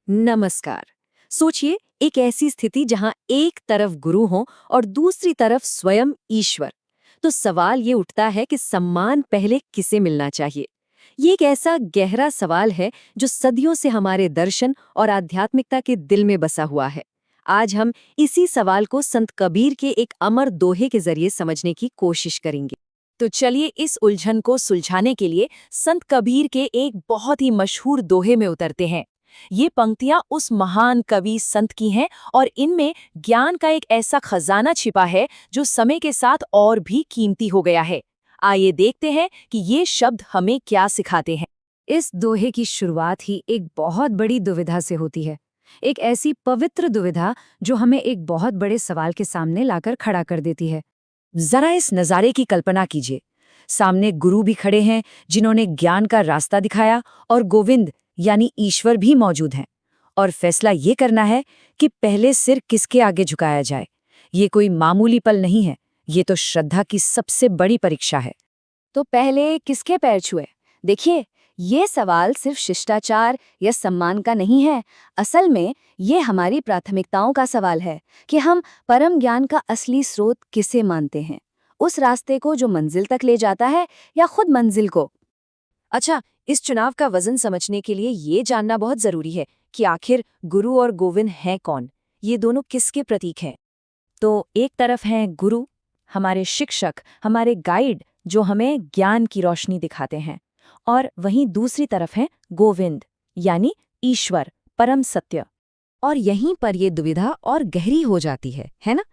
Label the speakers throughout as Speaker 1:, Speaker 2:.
Speaker 1: नमस्कार। सोचिए, एक ऐसी स्थिति जहां एक तरफ गुरु हो और दूसरी तरफ स्वयं ईश्वर। तो सवाल ये उठता है कि सम्मान पहले किसे मिलना चाहिए। ये एक ऐसा गहरा सवाल है जो सदियों से हमारे दर्शन और आध्यात्मिकता के दिल में बसा हुआ है। आज हम इसी सवाल को संत कबीर के एक अमर दोहे के जरिए समझने की कोशिश करेंगे। तो चलिए इस उलझन को सुलझाने के लिए संत कबीर के एक बहुत ही मशहूर दोहे में उतरते हैं। ये पंक्तियां उस महान कवि संत की हैं और इनमें ज्ञान का एक ऐसा खजाना छिपा है जो समय के साथ और भी कीमती हो गया है। आइए देखते हैं कि ये शब्द हमें क्या सिखाते हैं। इस दोहे की शुरुआत ही एक बहुत बड़ी दुविधा से होती है। एक ऐसी पवित्र दुविधा जो हमें एक बहुत बड़े सवाल के सामने लाकर खड़ा कर देती है। जरा इस नज़ारे की कल्पना कीजिए। सामने गुरु भी खड़े हैं जिन्होंने ज्ञान का रास्ता दिखाया, और गोविंद यानी ईश्वर भी मौजूद हैं। और फैसला ये करना है कि पहले सिर किसके आगे झुकाया जाए। ये कोई मामूली पल नहीं है, ये तो श्रद्धा की सबसे बड़ी परीक्षा है। तो पहले किसके पैर छुए? देखिए, ये सवाल सिर्फ शिष्टाचार या सम्मान का नहीं है। असल में ये हमारी प्राथमिकताओं का सवाल है कि हम परम ज्ञान का असली स्रोत किसे मानते हैं। उस रास्ते को जो मंजिल तक ले जाता है, या खुद मंजिल को। अच्छा, इस चुनाव का वजन समझने के लिए ये जानना बहुत जरूरी है कि आखिर गुरु और गोविंद हैं कौन। ये दोनों किसके प्रतीक हैं? तो एक तरफ हैं गुरु, हमारे शिक्षक, हमारे गाइड, जो हमें ज्ञान की रोशनी दिखाते हैं। और वहीं दूसरी तरफ हैं गोविंद, यानी ईश्वर, परम सत्य। और यहीं पर ये दुविधा और गहरी हो जाती है ना?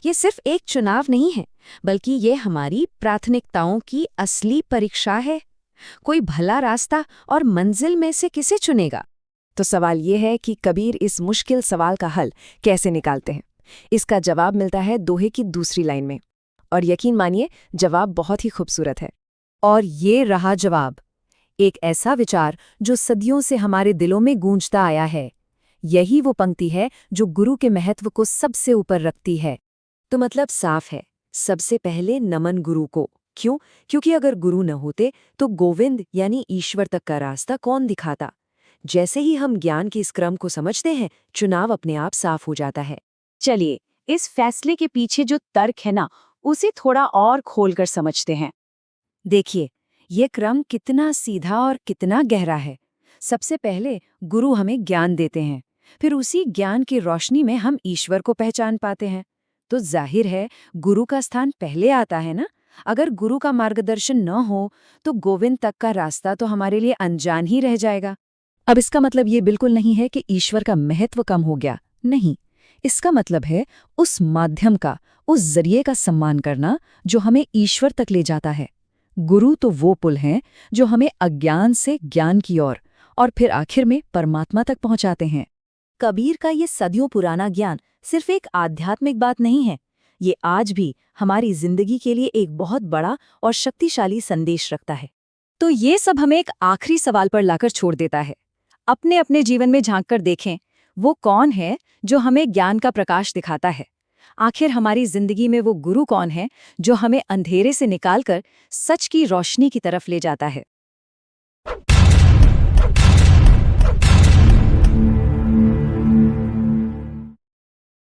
Speaker 1: ये सिर्फ एक चुनाव नहीं है, बल्कि ये हमारी प्राथमिकताओं की असली परीक्षा है। कोई भला रास्ता और मंजिल में से किसे चुनेगा? तो सवाल ये है कि कबीर इस मुश्किल सवाल का हल कैसे निकालते हैं। इसका जवाब मिलता है दोहे की दूसरी लाइन में। और यकीन मानिए, जवाब बहुत ही खूबसूरत है। और ये रहा जवाब, एक ऐसा विचार जो सदियों से हमारे दिलों में गूंजता आया है। यही वो पंक्ति है जो गुरु के महत्व को सबसे ऊपर रखती है। तो मतलब साफ है, सबसे पहले नमन गुरु को। क्यों? क्योंकि अगर गुरु न होते तो गोविंद यानी ईश्वर तक का रास्ता कौन दिखाता। जैसे ही हम ज्ञान के इस क्रम को समझते हैं, चुनाव अपने आप साफ हो जाता है। चलिए, इस फैसले के पीछे जो तर्क है ना, उसे थोड़ा और खोलकर समझते हैं। देखिए, ये क्रम कितना सीधा और कितना गहरा है। सबसे पहले गुरु हमें ज्ञान देते हैं, फिर उसी ज्ञान की रोशनी में हम ईश्वर को पहचान पाते हैं। तो जाहिर है, गुरु का स्थान पहले आता है ना। अगर गुरु का मार्गदर्शन न हो तो गोविंद तक का रास्ता तो हमारे लिए अनजान ही रह जाएगा। अब इसका मतलब ये बिल्कुल नहीं है कि ईश्वर का महत्व कम हो गया, नहीं। इसका मतलब है उस माध्यम का, उस जरिए का सम्मान करना जो हमें ईश्वर तक ले जाता है। गुरु तो वो पुल हैं जो हमें अज्ञान से ज्ञान की ओर और फिर आखिर में परमात्मा तक पहुंचाते हैं। कबीर का ये सदियों पुराना ज्ञान सिर्फ एक आध्यात्मिक बात नहीं है, ये आज भी हमारी जिंदगी के लिए एक बहुत बड़ा और शक्तिशाली संदेश रखता है। तो ये सब हमें एक आखिरी सवाल पर लाकर छोड़ देता है। अपने अपने जीवन में झांककर देखें, वो कौन है जो हमें ज्ञान का प्रकाश दिखाता है। आखिर हमारी जिंदगी में वो गुरु कौन है जो हमें अंधेरे से निकालकर सच की रोशनी की तरफ ले जाता है।